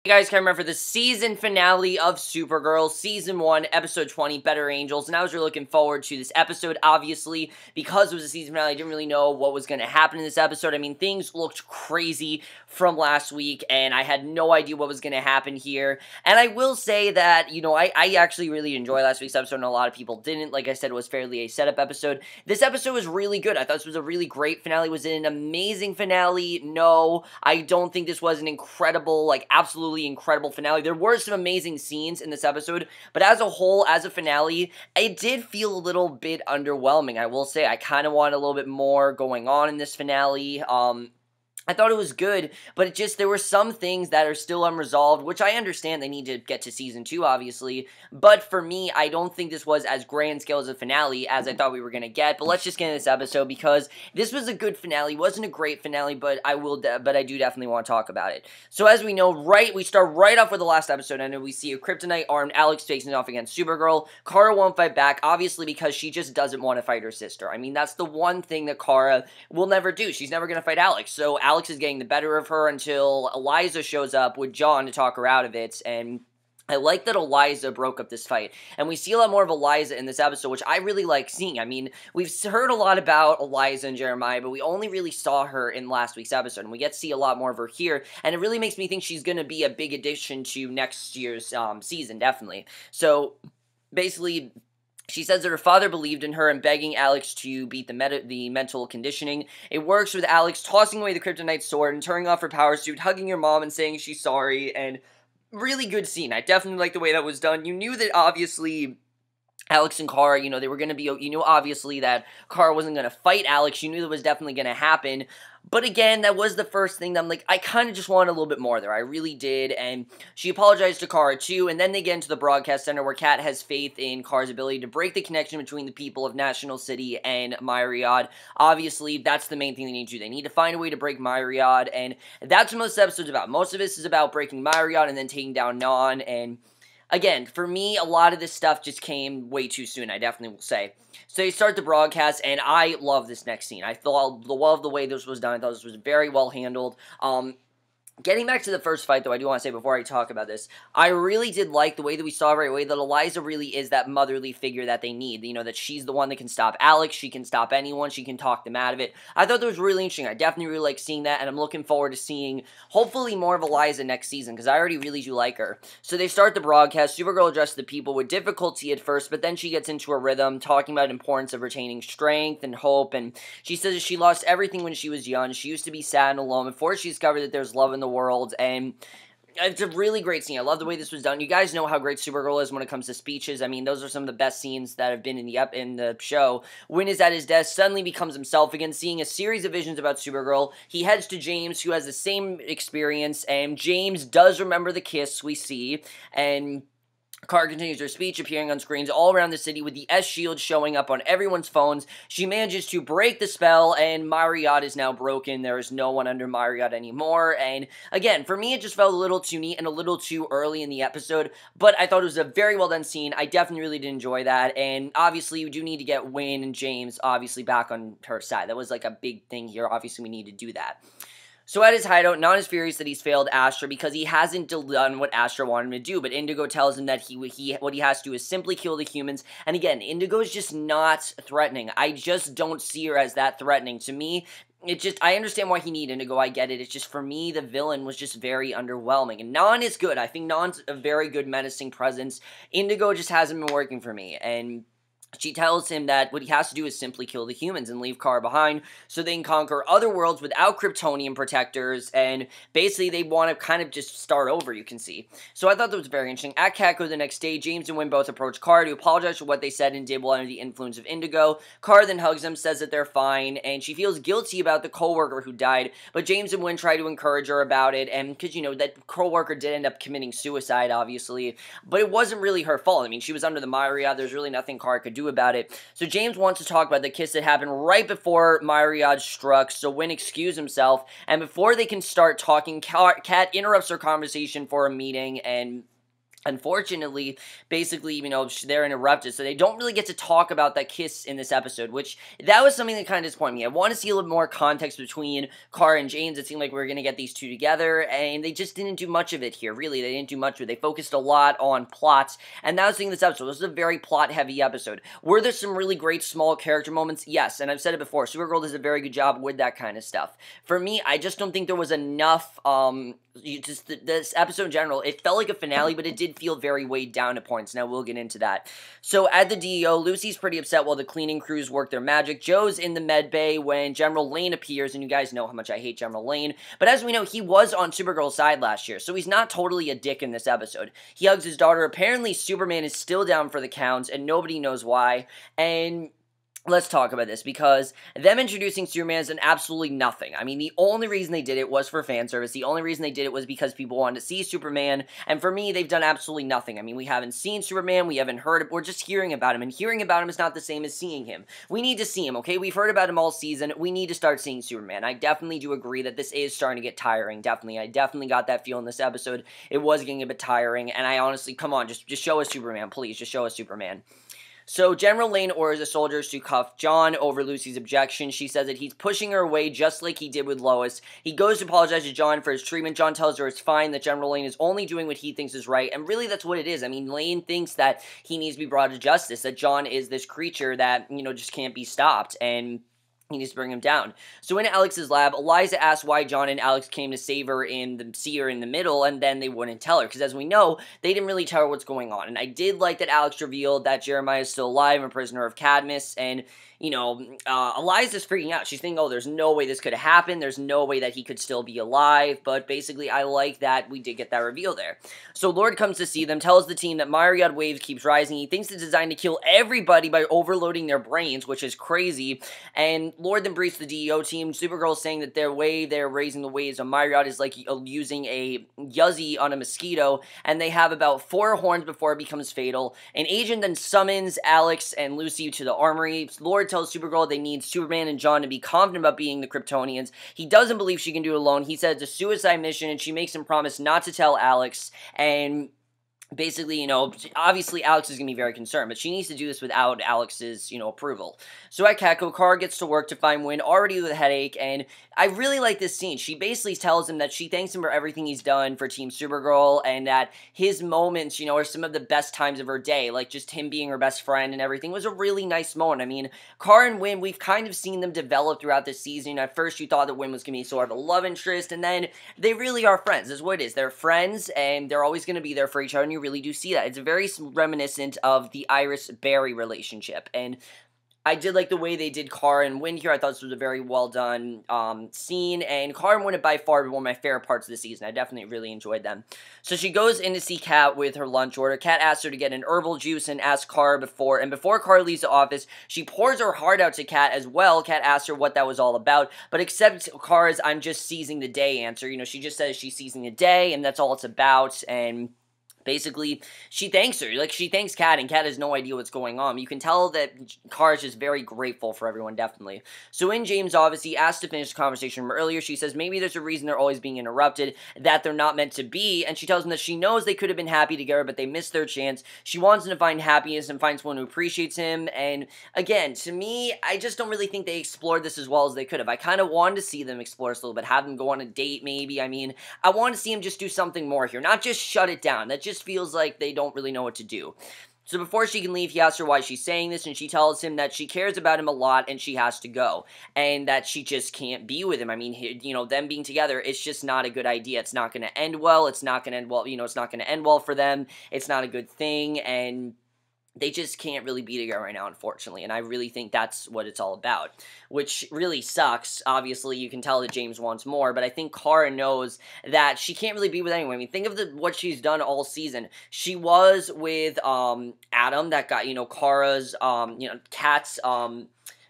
Hey guys, Cameron for the season finale of Supergirl, Season 1, Episode 20, Better Angels, and I was really looking forward to this episode, obviously, because it was a season finale. I didn't really know what was going to happen in this episode. I mean, things looked crazy from last week, and I had no idea what was going to happen here, and I will say that, I actually really enjoyed last week's episode, and a lot of people didn't. Like I said, it was fairly a setup episode. This episode was really good. I thought this was a really great finale. Was it an amazing finale? No, I don't think this was an incredible, absolutely incredible finale. There were some amazing scenes in this episode, but as a whole, as a finale, it did feel a little bit underwhelming. I will say, I kind of wanted a little bit more going on in this finale. I thought it was good, but there were some things that are still unresolved, which I understand they need to get to Season 2, obviously, but for me, I don't think this was as grand scale as a finale as I thought we were going to get, but let's just get into this episode, because this was a good finale. It wasn't a great finale, but I do definitely want to talk about it. So as we know, we start right off with the last episode, and we see a kryptonite-armed Alex facing off against Supergirl. Kara won't fight back, obviously, because she just doesn't want to fight her sister. I mean, that's the one thing that Kara will never do. She's never going to fight Alex, so Alex is getting the better of her until Eliza shows up with John to talk her out of it, and I like that Eliza broke up this fight, and we see a lot more of Eliza in this episode, which I really like seeing. I mean, we've heard a lot about Eliza and Jeremiah, but we only really saw her in last week's episode, and we get to see a lot more of her here, and it really makes me think she's going to be a big addition to next year's season, definitely. So, basically, she says that her father believed in her and begging Alex to beat the mental conditioning. It works with Alex tossing away the kryptonite sword and turning off her power suit, hugging her mom and saying she's sorry, and really good scene. I definitely like the way that was done. You knew that, obviously, Alex and Kara, they were going to be, you knew obviously that Kara wasn't going to fight Alex. You knew that was definitely going to happen. But again, that was the first thing that I'm like, I kind of just wanted a little bit more there. I really did. And she apologized to Kara too. And then they get into the broadcast center where Kat has faith in Kara's ability to break the connection between the people of National City and Myriad. Obviously, that's the main thing they need to do. They need to find a way to break Myriad. And that's what most of the episode's about. Most of this is about breaking Myriad and then taking down Non. And again, for me, a lot of this stuff just came way too soon, I definitely will say. So they start the broadcast, and I love this next scene. I love the way this was done. I thought this was very well handled. Getting back to the first fight, though, I do want to say before I talk about this, I really did like the way that we saw right away that Eliza really is that motherly figure that they need. That she's the one that can stop Alex, she can stop anyone, she can talk them out of it. I thought that was really interesting. I definitely really like seeing that, and I'm looking forward to seeing, hopefully, more of Eliza next season, because I already really do like her. So they start the broadcast. Supergirl addresses the people with difficulty at first, but then she gets into a rhythm, talking about the importance of retaining strength and hope, and she says that she lost everything when she was young. She used to be sad and alone before she discovered that there's love in the world, and it's a really great scene. I love the way this was done. You guys know how great Supergirl is when it comes to speeches. I mean, those are some of the best scenes that have been in the show. Wynn is at his desk, suddenly becomes himself again, seeing a series of visions about Supergirl. He heads to James, who has the same experience, and James does remember the kiss we see, and Kara continues her speech, appearing on screens all around the city with the S-Shield showing up on everyone's phones. She manages to break the spell, and Myriad is now broken. There is no one under Myriad anymore, and again, for me, it just felt a little too neat and a little too early in the episode, but I thought it was a very well done scene. I definitely really did enjoy that, and obviously, you do need to get Wynn and James, obviously, back on her side. That was like a big thing here. Obviously, we need to do that. So at his hideout, Non is furious that he's failed Astra because he hasn't done what Astra wanted him to do, but Indigo tells him that what he has to do is simply kill the humans, and again, Indigo is just not threatening. I just don't see her as that threatening. To me, I understand why he needed Indigo, I get it, it's just, for me, the villain was just very underwhelming, and Non is good. I think Non's a very good menacing presence. Indigo just hasn't been working for me, and she tells him that what he has to do is simply kill the humans and leave Kara behind so they can conquer other worlds without Kryptonian protectors, and basically they want to kind of just start over, you can see. So I thought that was very interesting. At Catco the next day, James and Wynn both approach Kara to apologize for what they said and did while under the influence of Indigo. Kara then hugs them, says that they're fine, and she feels guilty about the co-worker who died, but James and Wynn try to encourage her about it, and because, that co-worker did end up committing suicide, obviously, but it wasn't really her fault. I mean, she was under the Myriad. There's really nothing Kara could do about it. So James wants to talk about the kiss that happened right before Myriad struck, so Wynn excused himself, and before they can start talking, Kat interrupts their conversation for a meeting, and Unfortunately, basically, they're interrupted, so they don't really get to talk about that kiss in this episode, which, that was something that kind of disappointed me. I want to see a little more context between Kara and James. It seemed like we were going to get these two together, and they just didn't do much of it here, really. They didn't do much of it. They focused a lot on plots, and that was the thing in this episode. This was a very plot-heavy episode. Were there some really great small character moments? Yes, and I've said it before, Supergirl does a very good job with that kind of stuff. For me, I just don't think there was enough, this episode in general, it felt like a finale, but it did feel very weighed down at points. Now we'll get into that. So at the DEO, Lucy's pretty upset while the cleaning crews work their magic. Joe's in the med bay when General Lane appears, and you guys know how much I hate General Lane, but as we know, he was on Supergirl's side last year, so he's not totally a dick in this episode. He hugs his daughter. Apparently Superman is still down for the counts, and nobody knows why, and let's talk about this, because them introducing Superman is an absolutely nothing. I mean, the only reason they did it was for fan service. The only reason they did it was because people wanted to see Superman, and for me, they've done absolutely nothing. I mean, we haven't seen Superman, we haven't heard, we're just hearing about him, and hearing about him is not the same as seeing him. We need to see him, okay? We've heard about him all season. We need to start seeing Superman. I definitely do agree that this is starting to get tiring, definitely. I definitely got that feel in this episode. It was getting a bit tiring, and I honestly, come on, just show us Superman, please. Just show us Superman. So General Lane orders the soldiers to cuff John over Lucy's objection. She says that he's pushing her away just like he did with Lois. He goes to apologize to John for his treatment. John tells her it's fine, that General Lane is only doing what he thinks is right, and really that's what it is. I mean, Lane thinks that he needs to be brought to justice, that John is this creature that, just can't be stopped, and he needs to bring him down. So in Alex's lab, Eliza asks why John and Alex came to see her in the middle, and then they wouldn't tell her, because as we know, they didn't really tell her what's going on. And I did like that Alex revealed that Jeremiah is still alive, a prisoner of Cadmus, and Eliza's freaking out. She's thinking, oh, there's no way this could happen. There's no way that he could still be alive. But basically, I like that we did get that reveal there. So Lord comes to see them, tells the team that Myriad Waves keeps rising. He thinks it's designed to kill everybody by overloading their brains, which is crazy. And Lord then briefs the DEO team. Supergirl saying that their way they're raising the waves of Myriad is like using a Yuzzy on a mosquito, and they have about 4 horns before it becomes fatal. An agent then summons Alex and Lucy to the armory. Lord tells Supergirl they need Superman and John to be confident about being the Kryptonians. He doesn't believe she can do it alone. He says it's a suicide mission, and she makes him promise not to tell Alex, and basically, obviously Alex is going to be very concerned, but she needs to do this without Alex's, approval. So at Catco, Kara gets to work to find Wynn, already with a headache, and I really like this scene. She basically tells him that she thanks him for everything he's done for Team Supergirl, and that his moments, are some of the best times of her day, like just him being her best friend and everything. It was a really nice moment. I mean, Kara and Wynn, we've kind of seen them develop throughout this season. At first, you thought that Wynn was going to be sort of a love interest, and then they really are friends. That's what it is. They're friends, and they're always going to be there for each other, and you really do see that. It's very reminiscent of the Iris-Barry relationship, and I did like the way they did Kara and Wynn here. I thought this was a very well done scene, and Kara and Wynn are by far one of my favorite parts of the season. I definitely really enjoyed them. So she goes in to see Kat with her lunch order. Kat asks her to get an herbal juice and asks Kara before Kara leaves the office, she pours her heart out to Kat as well. Kat asks her what that was all about, but accepts Kara's "I'm just seizing the day" answer. She just says she's seizing the day, and that's all it's about, and basically, she thanks her. She thanks Kat, and Kat has no idea what's going on. You can tell that Kara's just very grateful for everyone, definitely. So in James' office, he asked to finish the conversation from earlier. She says maybe there's a reason they're always being interrupted, that they're not meant to be, and she tells him that she knows they could have been happy together, but they missed their chance. She wants him to find happiness and find someone who appreciates him, and again, to me, I just don't really think they explored this as well as they could have. I kind of wanted to see them explore this a little bit, have them go on a date, maybe. I mean, I want to see him just do something more here, not just shut it down. That just feels like they don't really know what to do. So before she can leave, he asks her why she's saying this, and she tells him that she cares about him a lot and she has to go, and that she just can't be with him. I mean, them being together, it's just not a good idea. It's not going to end well. It's not going to end well. It's not going to end well for them. It's not a good thing, and they just can't really be together right now, unfortunately, and I really think that's what it's all about, which really sucks. Obviously, you can tell that James wants more, but I think Kara knows that she can't really be with anyone. I mean, think of what she's done all season. She was with Adam, that got, Kara's, Kat's,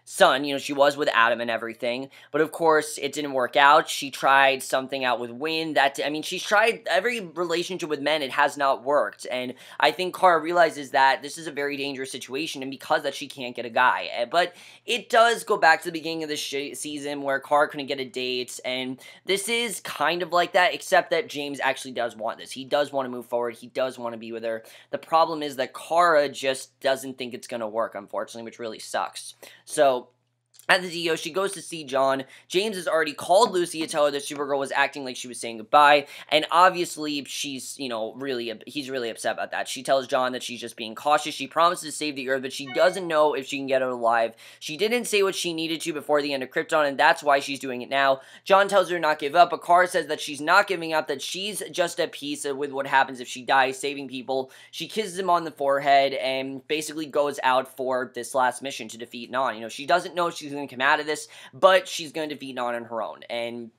son. You know, she was with Adam and everything, but of course it didn't work out. She tried something out with Wynn. I mean, she's tried every relationship with men. It has not worked, and I think Kara realizes that this is a very dangerous situation, and because that she can't get a guy. But it does go back to the beginning of the season where Kara couldn't get a date, and this is kind of like that, except that James actually does want this. He does want to move forward. He does want to be with her. The problem is that Kara just doesn't think it's going to work, unfortunately, which really sucks. So at the DO, she goes to see John. James has already called Lucy to tell her that Supergirl was acting like she was saying goodbye, and obviously she's, you know, he's really upset about that. She tells John that she's just being cautious. She promises to save the Earth, but she doesn't know if she can get her alive. She didn't say what she needed to before the end of Krypton, and that's why she's doing it now. John tells her to not give up, but Kara says that she's not giving up, that she's just at peace with what happens if she dies, saving people. She kisses him on the forehead and basically goes out for this last mission to defeat Non. You know, she doesn't know if she's going to come out of this, but she's going to defeat Non on her own, and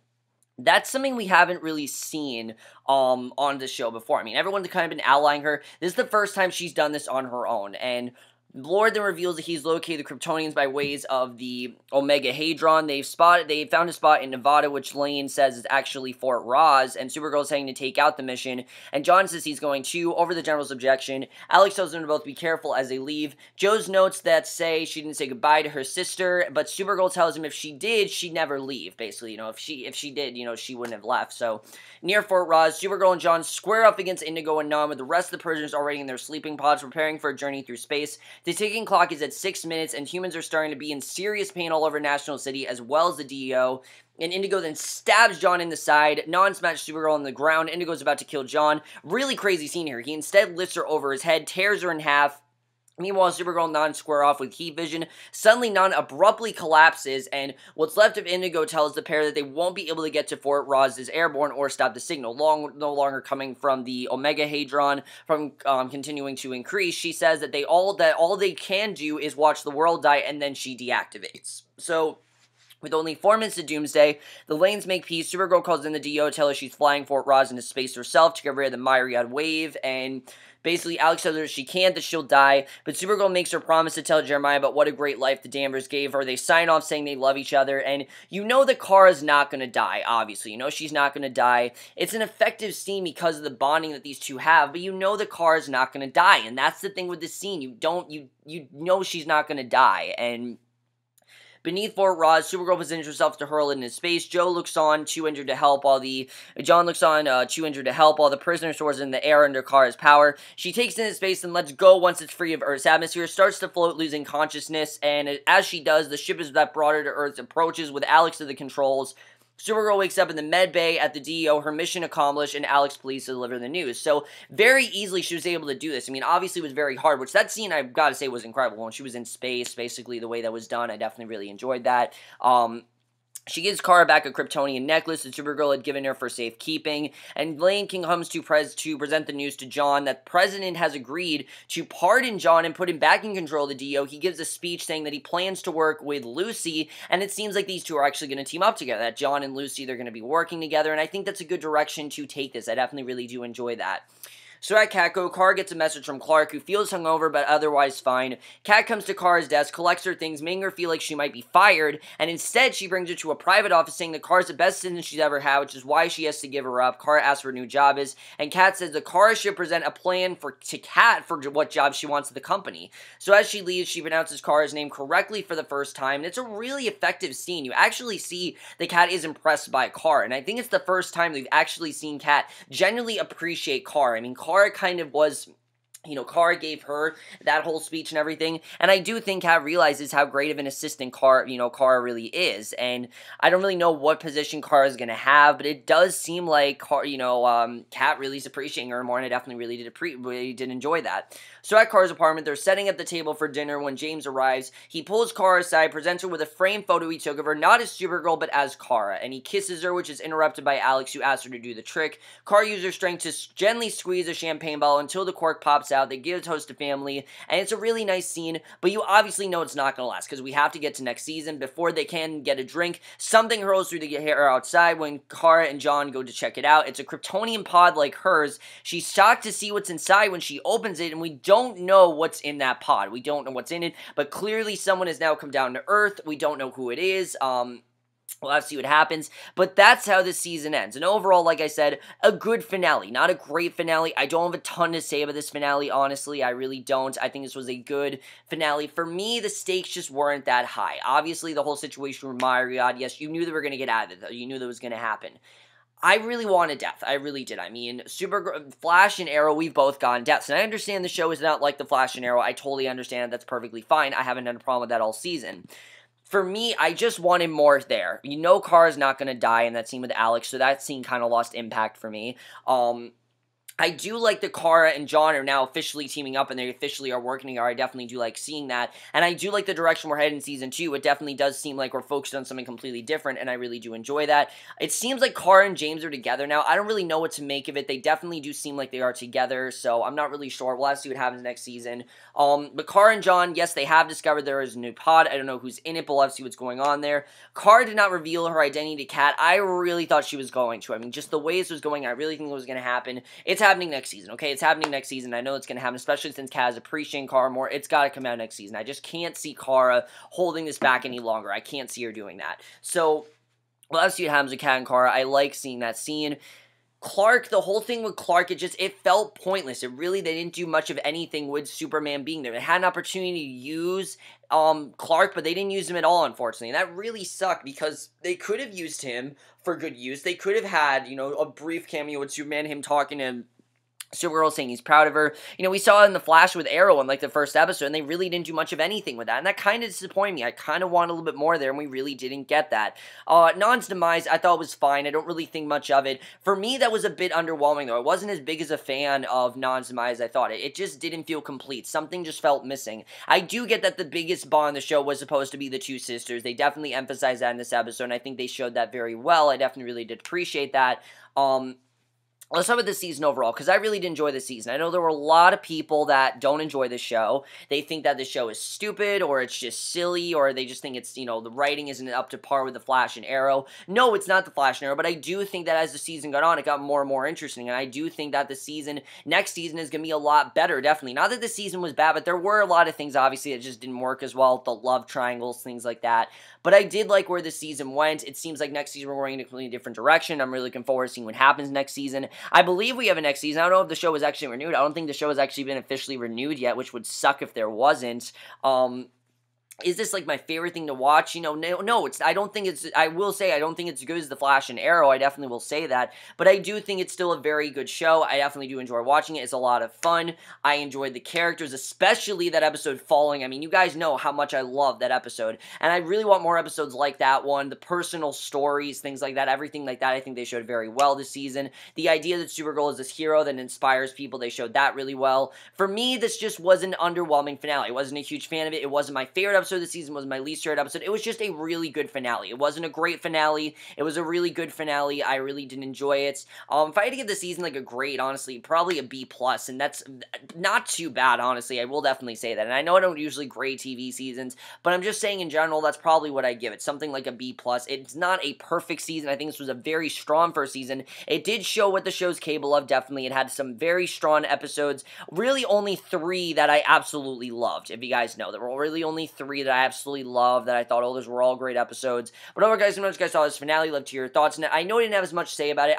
that's something we haven't really seen on the show before. I mean, everyone's kind of been outlining her. This is the first time she's done this on her own, and Lord then reveals that he's located the Kryptonians by ways of the Omega Hadron. They found a spot in Nevada, which Lane says is actually Fort Ross, and Supergirl is saying to take out the mission, and John says he's going to, over the General's objection. Alex tells them to both be careful as they leave. Joe's notes that say she didn't say goodbye to her sister, but Supergirl tells him if she did, she'd never leave, basically. You know, if she did, you know, she wouldn't have left. So, near Fort Ross, Supergirl and John square up against Indigo and Non, with the rest of the prisoners already in their sleeping pods, preparing for a journey through space. The ticking clock is at 6 minutes, and humans are starting to be in serious pain all over National City, as well as the DEO. And Indigo then stabs John in the side. Non smashes Supergirl on the ground. Indigo's about to kill John. Really crazy scene here. He instead lifts her over his head, tears her in half. Meanwhile, Supergirl and Non square off with heat vision. Suddenly, Non abruptly collapses, and what's left of Indigo tells the pair that they won't be able to get to Fort Ross as airborne or stop the signal, no longer coming from the Omega Hadron, from continuing to increase. She says that all they can do is watch the world die, and then she deactivates. So, with only 4 minutes to Doomsday, the Lanes make peace. Supergirl calls in the DO, tells her she's flying Fort Ross into space herself to get rid of the Myriad wave, and basically Alex tells her she can't, that she'll die, but Supergirl makes her promise to tell Jeremiah about what a great life the Danvers gave her. They sign off saying they love each other, and you know that Kara's not going to die, obviously. You know she's not going to die. It's an effective scene because of the bonding that these two have, but you know that Kara's not going to die, and that's the thing with this scene. You know she's not going to die, and beneath Fort Ross, Supergirl positions herself to hurl it into space. John looks on, too injured to help, while the prisoner soars in the air under Kara's power. She takes it into space and lets go once it's free of Earth's atmosphere, starts to float, losing consciousness, and as she does, the ship that brought her to Earth approaches with Alex to the controls. Supergirl wakes up in the med bay at the DEO, her mission accomplished, and Alex pleads to deliver the news. So, very easily she was able to do this. I mean, obviously it was very hard, which that scene, I've got to say, was incredible. When she was in space, basically, the way that was done, I definitely really enjoyed that. She gives Kara back a Kryptonian necklace that Supergirl had given her for safekeeping, and Lane King comes to present the news to John that the President has agreed to pardon John and put him back in control of the DO. He gives a speech saying that he plans to work with Lucy, and it seems like these two are actually going to team up together, that John and Lucy, they're going to be working together, and I think that's a good direction to take this. I definitely really do enjoy that. So at Catco, Kara gets a message from Clark, who feels hungover but otherwise fine. Kat comes to Kara's desk, collects her things, making her feel like she might be fired, and instead she brings her to a private office saying that Kara's the best assistant she's ever had, which is why she has to give her up. Kara asks what her new job is, and Kat says that Kara should present a plan to Kat for what job she wants at the company. So as she leaves, she pronounces Kara's name correctly for the first time, and it's a really effective scene. You actually see that Kat is impressed by Kara, and I think it's the first time we've actually seen Kat genuinely appreciate Kara. I mean, Kara kind of was, you know, Kara gave her that whole speech and everything, and I do think Kat realizes how great of an assistant Kara really is, and I don't really know what position Kara is going to have, but it does seem like Kat really is appreciating her more, and I definitely really did enjoy that. So at Kara's apartment, they're setting up the table for dinner when James arrives. He pulls Kara aside, presents her with a framed photo he took of her, not as Supergirl, but as Kara, and he kisses her, which is interrupted by Alex, who asks her to do the trick. Kara uses her strength to gently squeeze a champagne bottle until the cork pops out, out, they give a toast to family, and it's a really nice scene, but you obviously know it's not going to last, because we have to get to next season. Before they can get a drink, something hurls through the air outside when Kara and John go to check it out. It's a Kryptonian pod like hers. She's shocked to see what's inside when she opens it, and we don't know what's in that pod. We don't know what's in it, but clearly someone has now come down to Earth. We don't know who it is. We'll have to see what happens, but that's how this season ends. And overall, like I said, a good finale. Not a great finale. I don't have a ton to say about this finale, honestly. I really don't. I think this was a good finale. For me, the stakes just weren't that high. Obviously, the whole situation with Myriad, yes, you knew they were going to get out of it. You knew that was going to happen. I really wanted death. I really did. I mean, Supergirl, Flash and Arrow, we've both gotten deaths. And I understand the show is not like the Flash and Arrow. I totally understand. That's perfectly fine. I haven't had a problem with that all season. For me, I just wanted more there. You know Kara's not going to die in that scene with Alex, so that scene kind of lost impact for me. I do like that Kara and John are now officially teaming up and they officially are working together. I definitely do like seeing that. And I do like the direction we're headed in Season 2. It definitely does seem like we're focused on something completely different, and I really do enjoy that. It seems like Kara and James are together now. I don't really know what to make of it. They definitely do seem like they are together, so I'm not really sure. We'll have to see what happens next season. But Kara and John, yes, they have discovered there is a new pod. I don't know who's in it, but we'll have to see what's going on there. Kara did not reveal her identity to Kat. I really thought she was going to. I mean, just the way this was going, I really think it was going to happen. It's happening next season, okay? It's happening next season. I know it's going to happen, especially since Kat is appreciating Kara more. It's got to come out next season. I just can't see Kara holding this back any longer. I can't see her doing that. So, we'll have to see what happens with Kat and Kara. I like seeing that scene. Clark, the whole thing with Clark, it felt pointless. They didn't do much of anything with Superman being there. They had an opportunity to use Clark, but they didn't use him at all, unfortunately. And that really sucked, because they could have used him for good use. They could have had, a brief cameo with Superman, him talking to Supergirl saying he's proud of her. We saw it in The Flash with Arrow in, the first episode, and they really didn't do much of anything with that, and that kind of disappointed me. I kind of wanted a little bit more there, and we really didn't get that. Non's demise, I thought was fine. I don't really think much of it. For me, that was a bit underwhelming, though. I wasn't as big as a fan of Non's demise as I thought. It just didn't feel complete. Something just felt missing. I do get that the biggest bond in the show was supposed to be the two sisters. They definitely emphasized that in this episode, and I think they showed that very well. I definitely really did appreciate that. Let's talk about this season overall, because I really did enjoy this season. I know there were a lot of people that don't enjoy the show. They think that the show is stupid, or it's just silly, or they just think it's, the writing isn't up to par with The Flash and Arrow. No, it's not The Flash and Arrow, but I do think that as the season got on, it got more and more interesting, and I do think that next season is going to be a lot better, definitely. Not that the season was bad, but there were a lot of things, obviously, that just didn't work as well, the love triangles, things like that. But I did like where the season went. It seems like next season we're going in a completely different direction. I'm really looking forward to seeing what happens next season. I believe we have a next season. I don't know if the show was actually renewed. I don't think the show has actually been officially renewed yet, which would suck if there wasn't. Is this my favorite thing to watch? No, I don't think it's, I will say, I don't think it's as good as The Flash and Arrow. I definitely will say that. But I do think it's still a very good show. I definitely do enjoy watching it. It's a lot of fun. I enjoyed the characters, especially that episode Falling. I mean, you guys know how much I love that episode. And I really want more episodes like that one. The personal stories, things like that, everything like that, I think they showed very well this season. The idea that Supergirl is this hero that inspires people, they showed that really well. For me, this just was an underwhelming finale. I wasn't a huge fan of it. It wasn't my favorite episode of the season, was my least favorite episode. It was just a really good finale. It wasn't a great finale. It was a really good finale. I really did enjoy it. If I had to give the season a grade, honestly, probably a B+, and that's not too bad, honestly. I will definitely say that. And I know I don't usually grade TV seasons, but I'm just saying in general, that's probably what I give it. Something like a B+. It's not a perfect season. I think this was a very strong first season. It did show what the show's capable of, definitely. It had some very strong episodes. Really only 3 that I absolutely loved, if you guys know. There were really only 3 that I absolutely loved, that I thought, those were all great episodes. But overall, guys, you guys saw this finale. Love to hear your thoughts. And I know I didn't have as much to say about it.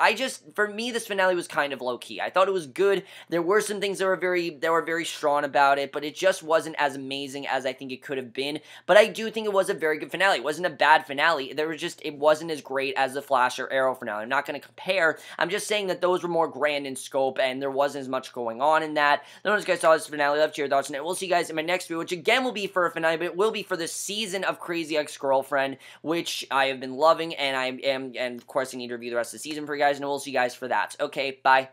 For me, this finale was kind of low-key. I thought it was good. There were some things that were very strong about it, but it just wasn't as amazing as I think it could have been. But I do think it was a very good finale. It wasn't a bad finale. It wasn't as great as the Flash or Arrow finale. I'm not going to compare. I'm just saying that those were more grand in scope, and there wasn't as much going on in that. Then, you guys saw this finale. Love to hear your thoughts on it. We'll see you guys in my next video, which again will be for a finale, but it will be for the season of Crazy Ex-Girlfriend, which I have been loving, and of course I need to review the rest of the season for you guys, and we'll see you guys for that. Okay, bye.